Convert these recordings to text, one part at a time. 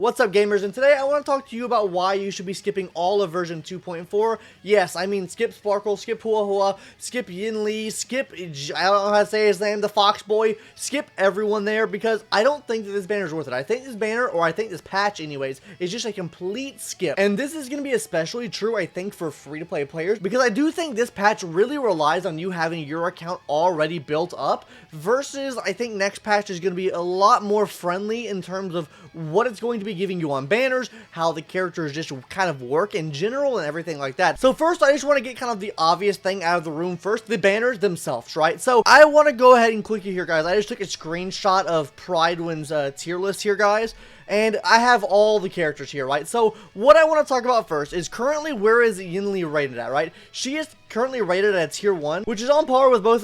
What's up, gamers, and today I want to talk to you about why you should be skipping all of version 2.4. Yes, I mean skip Sparkle, skip Hua Hua, skip Yunli, skip, I don't know how to say his name, the Fox Boy, skip everyone there, because I don't think that this banner is worth it. I think this banner, or I think this patch anyways, is just a complete skip. And this is going to be especially true, I think, for free-to-play players, because I do think this patch really relies on you having your account already built up, versus I think next patch is going to be a lot more friendly in terms of what it's going to be giving you on banners, how the characters just kind of work in general, and everything like that. So first, I just want to get kind of the obvious thing out of the room first, the banners themselves, right? So I want to go ahead and click here, guys. I just took a screenshot of Pridewin's tier list here, guys. And I have all the characters here, right? So what I want to talk about first is currently where is Yunli rated at, right? She is currently rated at tier 1, which is on par with both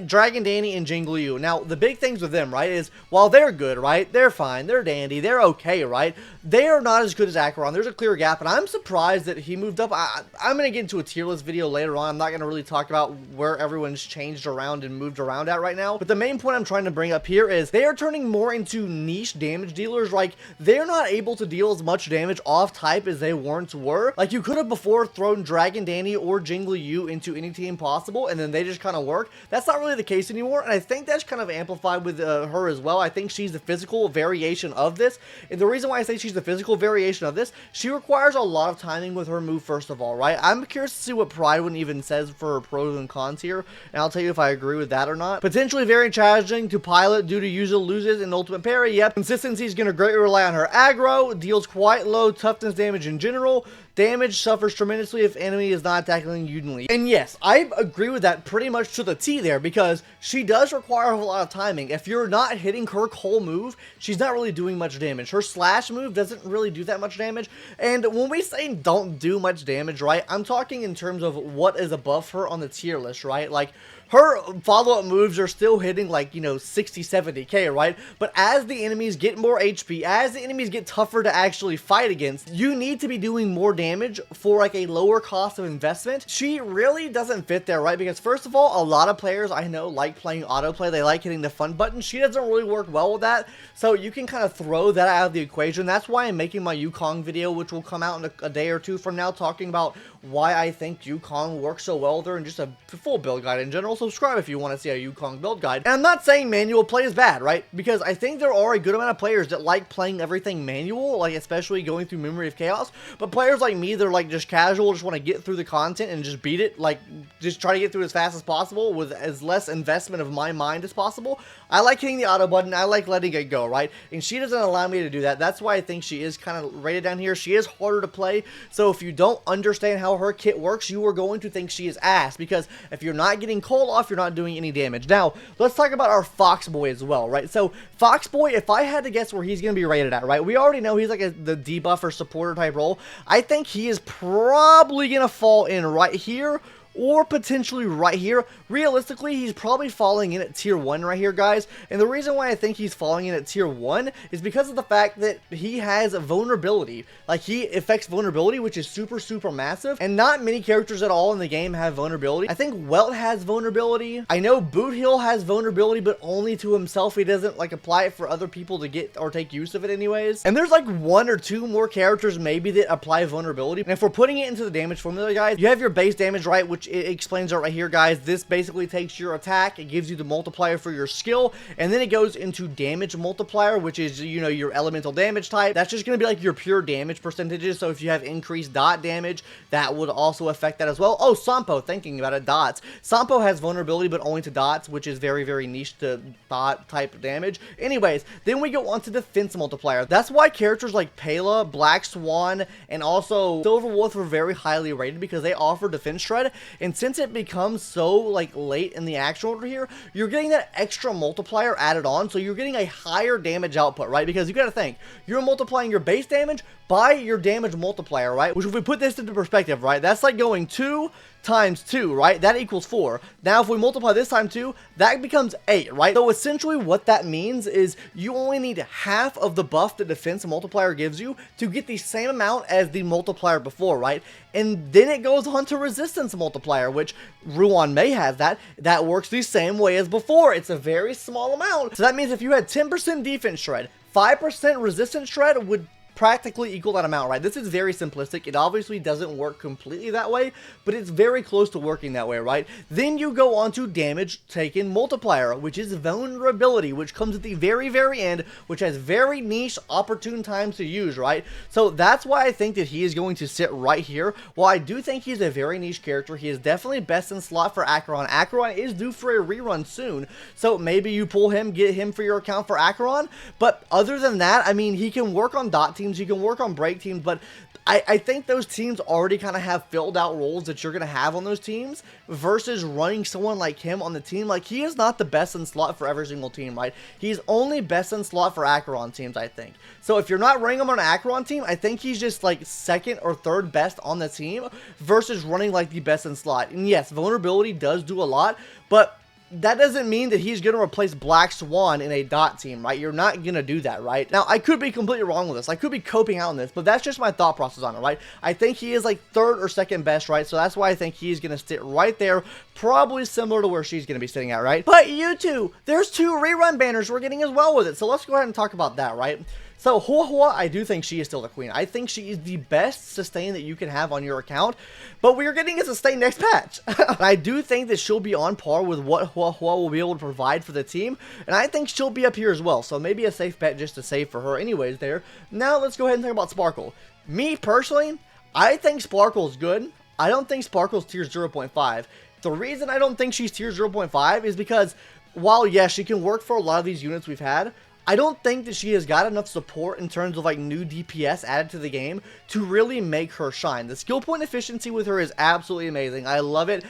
Dragon Danny and Jiaoqiu. Now, the big things with them, right, is while they're good, right, they're fine, they're dandy, they're okay, right, they are not as good as Acheron. There's a clear gap, and I'm surprised that he moved up. I'm going to get into a tier list video later on. I'm not going to really talk about where everyone's changed around and moved around at right now, but the main point I'm trying to bring up here is they are turning more into niche damage dealers. Like, they're not able to deal as much damage off type as they once were. Like, you could have before thrown Dragon Danny or Jiaoqiu into any team possible, and then they just kind of work. That's not really the case anymore, and I think that's kind of amplified with her as well. I think she's the physical variation of this, and the reason why I say she's the physical variation of this, she requires a lot of timing with her move, first of all, right? I'm curious to see what Pridewin even says for her pros and cons here, and I'll tell you if I agree with that or not. Potentially very challenging to pilot due to user loses in ultimate parry. Yep. Consistency is going to greatly rely on her aggro, deals quite low toughness damage in general. Damage suffers tremendously if enemy is not tackling Yunli. And yes, I agree with that pretty much to the T there, because she does require a lot of timing. If you're not hitting her whole move, she's not really doing much damage. Her slash move doesn't really do that much damage. And when we say don't do much damage, right, I'm talking in terms of what is above her on the tier list, right? Like, her follow-up moves are still hitting, like, you know, 60, 70k, right? But as the enemies get more HP, as the enemies get tougher to actually fight against, you need to be doing more damage for, like, a lower cost of investment. She really doesn't fit there, right? Because, first of all, a lot of players I know like playing autoplay. They like hitting the fun button. She doesn't really work well with that. So you can kind of throw that out of the equation. That's why I'm making my Yukong video, which will come out in a day or two from now, talking about why I think Yukong works so well there, and just a full build guide in general. Subscribe if you want to see a Yukong build guide. And I'm not saying manual play is bad, right? Because I think there are a good amount of players that like playing everything manual, like especially going through Memory of Chaos. But players like me, they're like just casual, just want to get through the content and just beat it, like just try to get through as fast as possible with as less investment of my mind as possible. I like hitting the auto button. I like letting it go, right? And she doesn't allow me to do that. That's why I think she is kind of rated down here. She is harder to play. So if you don't understand how her kit works, you are going to think she is ass, because if you're not getting cold off, you're not doing any damage. Now, let's talk about our Fox Boy as well, right? So, Fox Boy, if I had to guess where he's going to be rated at, right? We already know he's like the debuffer supporter type role. I think he is probably going to fall in right here, or potentially right here. Realistically, he's probably falling in at tier 1 right here, guys. And the reason why I think he's falling in at tier 1 is because of the fact that he has a vulnerability. Like, he affects vulnerability, which is super, super massive. And not many characters at all in the game have vulnerability. I think Welt has vulnerability. I know Boothill has vulnerability, but only to himself. He doesn't, like, apply it for other people to get or take use of it anyways. And there's, like, 1 or 2 more characters maybe that apply vulnerability. And if we're putting it into the damage formula, guys, you have your base damage, right, which it explains it right here, guys. This basically takes your attack, it gives you the multiplier for your skill, and then it goes into damage multiplier, which is, you know, your elemental damage type. That's just going to be like your pure damage percentages. So if you have increased dot damage, that would also affect that as well. Oh, Sampo, thinking about it, dots. Sampo has vulnerability, but only to dots, which is very, very niche to dot type damage. Anyways, then we go on to defense multiplier. That's why characters like Pela, Black Swan, and also Silver Wolf are very highly rated, because they offer defense shred. And since it becomes so, like, late in the action order here, you're getting that extra multiplier added on, so you're getting a higher damage output, right? Because you gotta think, you're multiplying your base damage by your damage multiplier, right? Which, if we put this into perspective, right, that's like going 2 times 2, right? That equals 4. Now, if we multiply this time 2, that becomes 8, right? So essentially what that means is you only need half of the buff the defense multiplier gives you to get the same amount as the multiplier before, right? And then it goes on to resistance multiplier, which Ruan Mei has that. That works the same way as before. It's a very small amount. So that means if you had 10% defense shred, 5% resistance shred would practically equal that amount, right? This is very simplistic. It obviously doesn't work completely that way, but it's very close to working that way, right? Then you go on to damage taken multiplier, which is vulnerability, which comes at the very, very end, which has very niche, opportune times to use, right? So that's why I think that he is going to sit right here. While I do think he's a very niche character, he is definitely best in slot for Acheron. Acheron is due for a rerun soon, so maybe you pull him, get him for your account for Acheron. But other than that, I mean, he can work on dot teams, he can work on break teams, but I think those teams already kind of have filled out roles that you're going to have on those teams versus running someone like him on the team. Like, he is not the best in slot for every single team, right? He's only best in slot for Acheron teams, I think. So if you're not running him on an Acheron team, I think he's just like second or third best on the team versus running like the best in slot. And yes, vulnerability does do a lot, but that doesn't mean that he's going to replace Black Swan in a dot team, right? You're not going to do that, right? Now, I could be completely wrong with this. I could be coping out on this, but that's just my thought process on it, right? I think he is like third or second best, right? So that's why I think he's going to sit right there, probably similar to where she's going to be sitting at, right? But you two, there's 2 rerun banners we're getting as well with it. So let's go ahead and talk about that, right? So Hua Hua, I do think she is still the queen. I think she is the best sustain that you can have on your account, but we are getting a sustain next patch. I do think that she'll be on par with what Hua Hua will be able to provide for the team, and I think she'll be up here as well, so maybe a safe bet just to save for her anyways there. Now let's go ahead and talk about Sparkle. Me personally, I think Sparkle's good. I don't think Sparkle's tier 0.5. The reason I don't think she's tier 0.5 is because while yes, she can work for a lot of these units we've had, I don't think that she has got enough support in terms of like new DPS added to the game to really make her shine. The skill point efficiency with her is absolutely amazing. I love it.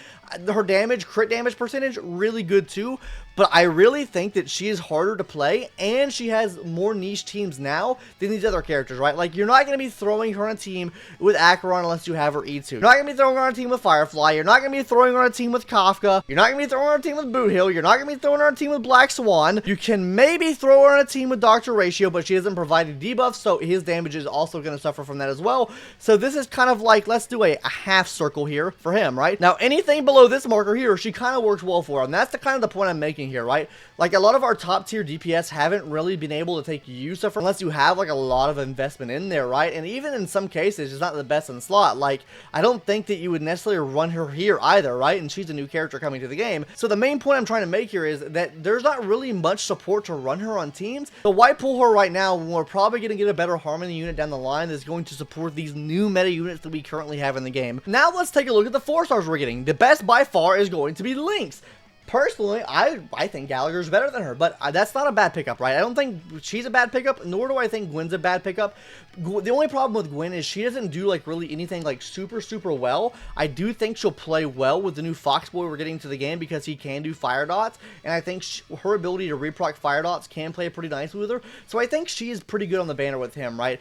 Her damage, crit damage percentage, really good too. But I really think that she is harder to play, and she has more niche teams now than these other characters, right? Like, you're not going to be throwing her on a team with Acheron unless you have her E2. You're not going to be throwing her on a team with Firefly. You're not going to be throwing her on a team with Kafka. You're not going to be throwing her on a team with Boot Hill. You're not going to be throwing her on a team with Black Swan. You can maybe throw her on a team with Dr. Ratio, but she hasn't provided debuffs, so his damage is also going to suffer from that as well. So this is kind of like, let's do a half circle here for him, right? Now, anything below this marker here, she kind of works well for, and that's the kind of the point I'm making here, right? Like, a lot of our top tier DPS haven't really been able to take use of her unless you have like a lot of investment in there, right? And even in some cases, she's not the best in slot. Like, I don't think that you would necessarily run her here either, right? And she's a new character coming to the game. So the main point I'm trying to make here is that there's not really much support to run her on teams. So why pull her right now when we're probably going to get a better Harmony unit down the line that's going to support these new meta units that we currently have in the game. Now let's take a look at the 4-stars we're getting. The best by far is going to be Lynx. Personally, I think Gallagher's better than her, but that's not a bad pickup, right? I don't think she's a bad pickup, nor do I think Gwen's a bad pickup. The only problem with Gwen is she doesn't do like really anything like super well. I do think she'll play well with the new Foxboy we're getting to the game because he can do fire dots, and I think her ability to reproc fire dots can play pretty nicely with her. So I think she's pretty good on the banner with him, right?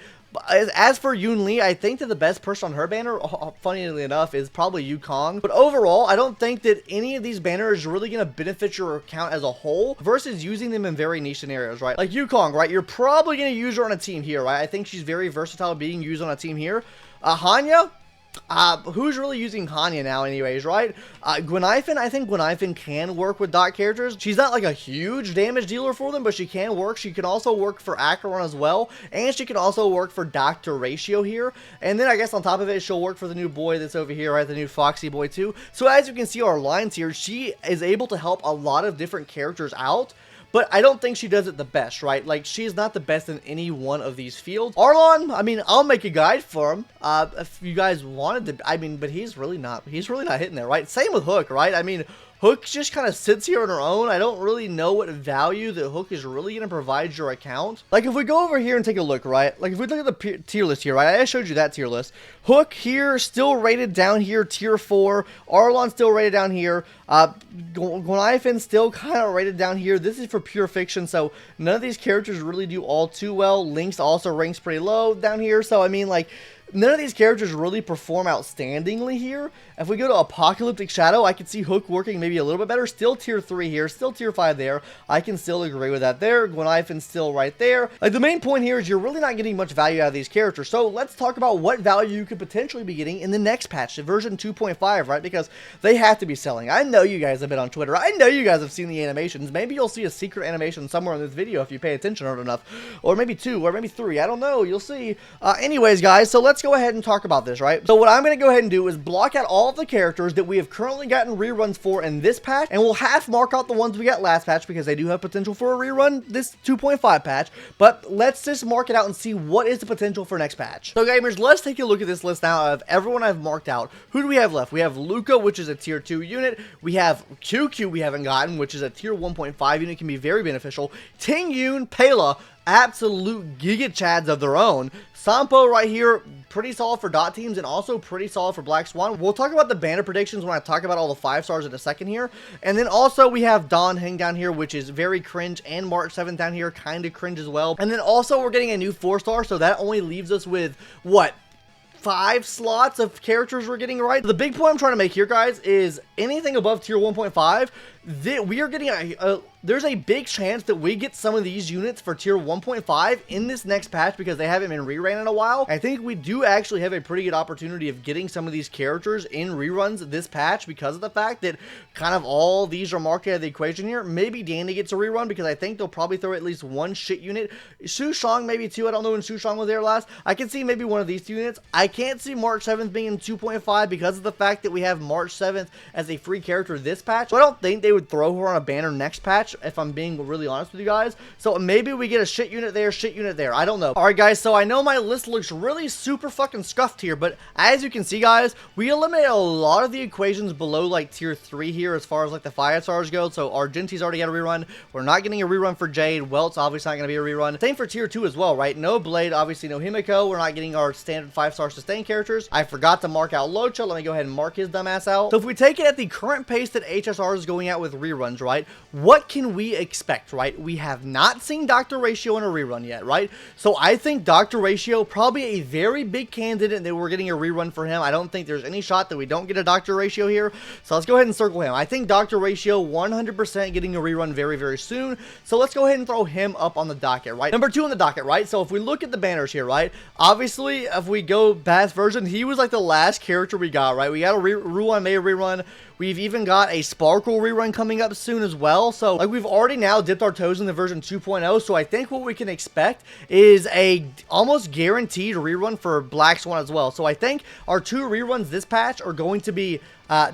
As for Yunli, I think that the best person on her banner, funnily enough, is probably Yukong. But overall, I don't think that any of these banners are really going to benefit your account as a whole versus using them in very niche scenarios, right? Like Yukong, right? You're probably going to use her on a team here, right? I think she's very versatile being used on a team here. Hanya? Who's really using Hanya now anyways, right? Gwenifin, I think Gwenifin can work with dot characters. She's not like a huge damage dealer for them, but she can work. She can also work for Acheron as well, and she can also work for Dr. Ratio here. And then I guess on top of it, she'll work for the new boy that's over here, right? The new Foxy boy too. So as you can see our lines here, she is able to help a lot of different characters out. But I don't think she does it the best, right? Like, she's not the best in any one of these fields. Arlon, I mean, I'll make a guide for him if you guys wanted to. I mean, but he's really not hitting there, right? Same with Hook, right? I mean, Hook just kind of sits here on her own. I don't really know what value that Hook is really going to provide your account. Like, if we go over here and take a look, right? Like, if we look at the tier list here, right? I showed you that tier list. Hook here, still rated down here, tier 4. Arlon still rated down here. Gwenifin still kind of rated down here. This is for pure fiction, so none of these characters really do all too well. Lynx also ranks pretty low down here. So, I mean, like, none of these characters really perform outstandingly here. If we go to Apocalyptic Shadow, I can see Hook working maybe a little bit better. Still tier 3 here, still tier 5 there. I can still agree with that there. Gwenifen's still right there. Like, the main point here is you're really not getting much value out of these characters. So let's talk about what value you could potentially be getting in the next patch, version 2.5, right? Because they have to be selling. I know you guys have been on Twitter. I know you guys have seen the animations. Maybe you'll see a secret animation somewhere in this video if you pay attention hard enough. Or maybe 2, or maybe 3. I don't know. You'll see. Anyways, guys, so let's go ahead and talk about this, right? So what I'm going to go ahead and do is block out all of the characters that we have currently gotten reruns for in this patch, and we'll half mark out the ones we got last patch because they do have potential for a rerun this 2.5 patch, but let's just mark it out and see what is the potential for next patch. So gamers, let's take a look at this list now of everyone I've marked out. Who do we have left? We have Luca, which is a tier 2 unit. We have QQ we haven't gotten, which is a tier 1.5 unit, can be very beneficial. Ting Yun, Pela, absolute giga chads of their own. Sampo right here, pretty solid for dot teams and also pretty solid for Black Swan. We'll talk about the banner predictions when I talk about all the 5 stars in a second here. And then also we have Don Heng down here, which is very cringe, and March 7th down here, kind of cringe as well. And then also we're getting a new 4-star, so that only leaves us with, what, 5 slots of characters we're getting right. The big point I'm trying to make here, guys, is anything above tier 1.5, we are getting there's a big chance that we get some of these units for tier 1.5 in this next patch because they haven't been reran in a while. I think we do actually have a pretty good opportunity of getting some of these characters in reruns this patch because of the fact that kind of all these are marked out of the equation here. Maybe Danny gets a rerun because I think they'll probably throw at least 1 shit unit. Su Shang maybe 2. I don't know when Su Shang was there last. I can see maybe one of these 2 units. I can't see March 7th being in 2.5 because of the fact that we have March 7th as a free character this patch. So I don't think they would throw her on a banner next patch, if I'm being really honest with you guys. So maybe we get a shit unit there, shit unit there. I don't know. Alright guys, so I know my list looks really super fucking scuffed here, but as you can see guys, we eliminated a lot of the equations below like tier 3 here as far as like the 5 stars go. So Argenti's already got a rerun. We're not getting a rerun for Jade. Welt's obviously not going to be a rerun. Same for tier 2 as well, right? No Blade, obviously no Himiko. We're not getting our standard 5-star sustain characters. I forgot to mark out Locha. Let me go ahead and mark his dumbass out. So if we take it at the current pace that HSR is going out with reruns, right? What can we expect, right? We have not seen Dr. Ratio in a rerun yet, right? So I think Dr. Ratio, probably a very big candidate that we're getting a rerun for him. I don't think there's any shot that we don't get a Dr. Ratio here. So let's go ahead and circle him. I think Dr. Ratio 100% getting a rerun very, very soon. So let's go ahead and throw him up on the docket, right? Number 2 on the docket, right? So if we look at the banners here, right? Obviously, if we go past version, he was like the last character we got, right? We got a Ruan May rerun. We've even got a Sparkle rerun coming up soon as well. So, like, we've already now dipped our toes in the version 2.0. So, I think what we can expect is a almost guaranteed rerun for Black Swan as well. So, I think our 2 reruns this patch are going to be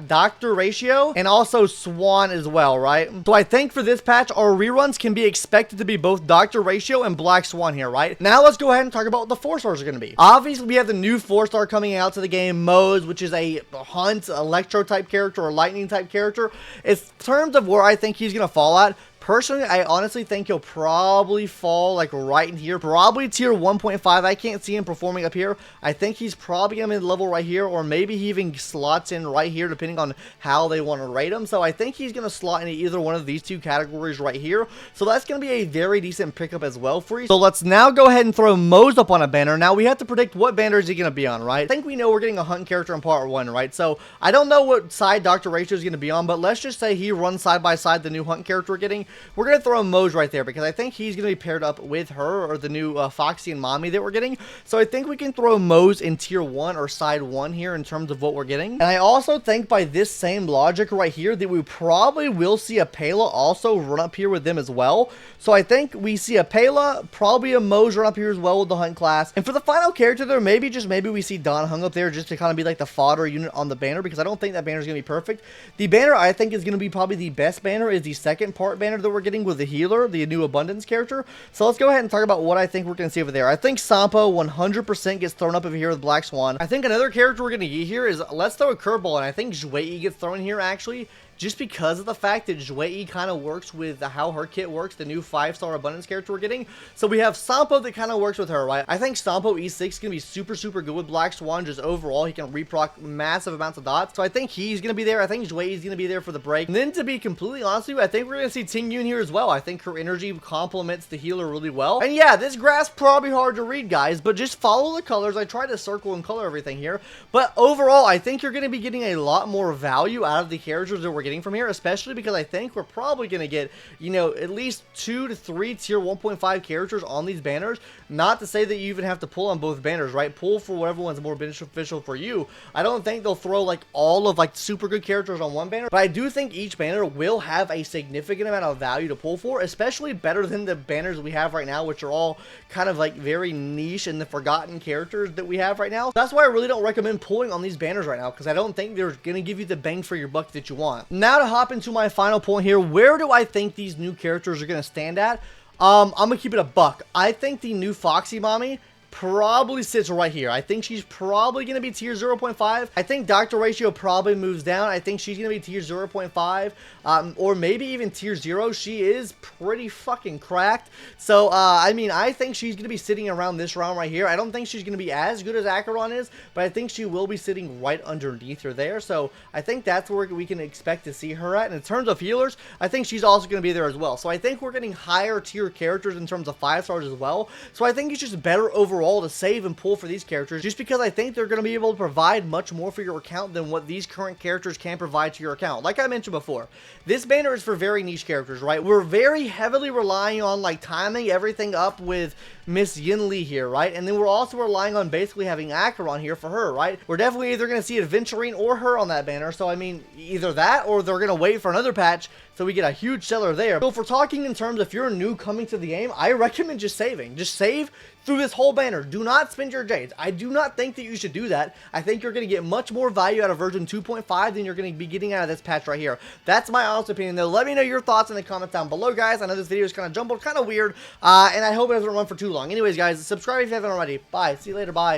Dr. Ratio and also Swan as well, right? So I think for this patch, our reruns can be expected to be both Dr. Ratio and Black Swan here, right? Now let's go ahead and talk about what the 4 stars are going to be. Obviously, we have the new 4-star coming out to the game, Moze, which is a Hunt, Electro type character or Lightning type character. In terms of where I think he's going to fall at, personally, I honestly think he'll probably fall like right in here. Probably tier 1.5. I can't see him performing up here. I think he's probably going to be level right here, or maybe he even slots in right here depending on how they want to rate him. So I think he's going to slot into either one of these 2 categories right here. So that's going to be a very decent pickup as well for you. So let's now go ahead and throw Moze up on a banner. Now we have to predict what banner is he going to be on, right? I think we know we're getting a Hunt character in part 1, right? So I don't know what side Dr. Ratio is going to be on, but let's just say he runs side by side the new Hunt character we're getting. We're going to throw Moze right there because I think he's going to be paired up with her or the new Foxy and Mommy that we're getting. So I think we can throw Moze in tier 1 or side 1 here in terms of what we're getting. And I also think by this same logic right here that we probably will see a Pela also run up here with them as well. So I think we see a Pela, probably a Moze run up here as well with the Hunt class. And for the final character there, maybe we see Don hung up there just to kind of be like the fodder unit on the banner because I don't think that banner is going to be perfect. The banner I think is going to be probably the best banner is the second part banner that we're getting with the healer, the new Abundance character. So let's go ahead and talk about what I think we're going to see over there. I think Sampo 100% gets thrown up over here with Black Swan. I think another character we're going to get here is, let's throw a curveball, and I think Jiaoqiu gets thrown here actually. just because of the fact that Jiaoqiu kind of works with how her kit works, the new 5-star abundance character we're getting. So we have Sampo that kind of works with her, right? I think Sampo E6 is going to be super good with Black Swan. Just overall, he can reproc massive amounts of dots. So I think he's going to be there. I think Jiaoqiu is going to be there for the break. And then to be completely honest with you, I think we're going to see Ting Yun here as well. I think her energy complements the healer really well. And yeah, this graph's probably hard to read, guys, but just follow the colors. I tried to circle and color everything here. But overall, I think you're going to be getting a lot more value out of the characters that we're getting from here, especially because I think we're probably going to get, you know, at least 2 to 3 tier 1.5 characters on these banners. Not to say that you even have to pull on both banners, right? Pull for whatever one's more beneficial for you. I don't think they'll throw like all of like super good characters on one banner, but I do think each banner will have a significant amount of value to pull for, especially better than the banners we have right now, which are all kind of like very niche and the forgotten characters that we have right now. That's why I really don't recommend pulling on these banners right now, because I don't think they're going to give you the bang for your buck that you want. Now to hop into my final point here, where do I think these new characters are going to stand at? I'm going to keep it a buck. I think the new Foxy Mommy probably sits right here. I think she's probably going to be tier 0.5. I think Dr. Ratio probably moves down. I think she's going to be tier 0.5 or maybe even tier 0. She is pretty fucking cracked. So, I mean, I think she's going to be sitting around this round right here. I don't think she's going to be as good as Acheron is, but I think she will be sitting right underneath her there. So, I think that's where we can expect to see her at. And in terms of healers, I think she's also going to be there as well. So, I think we're getting higher tier characters in terms of 5 stars as well. So, I think it's just better overall to save and pull for these characters, just because I think they're going to be able to provide much more for your account than what these current characters can provide to your account. Like I mentioned before, this banner is for very niche characters, right? We're very heavily relying on like timing everything up with Miss Yunli here, right? And then we're also relying on basically having Acheron here for her, right? We're definitely either going to see Adventurine or her on that banner. So I mean, either that or they're going to wait for another patch so we get a huge seller there. So if we're talking in terms if you're new coming to the game, I recommend just saving. Just save through this whole banner. Do not spend your Jades. I do not think that you should do that. I think you're going to get much more value out of version 2.5 than you're going to be getting out of this patch right here. That's my honest opinion though. Let me know your thoughts in the comments down below, guys. I know this video is kind of jumbled, kind of weird, and I hope it doesn't run for too long. Anyways, guys, subscribe if you haven't already. Bye. See you later. Bye.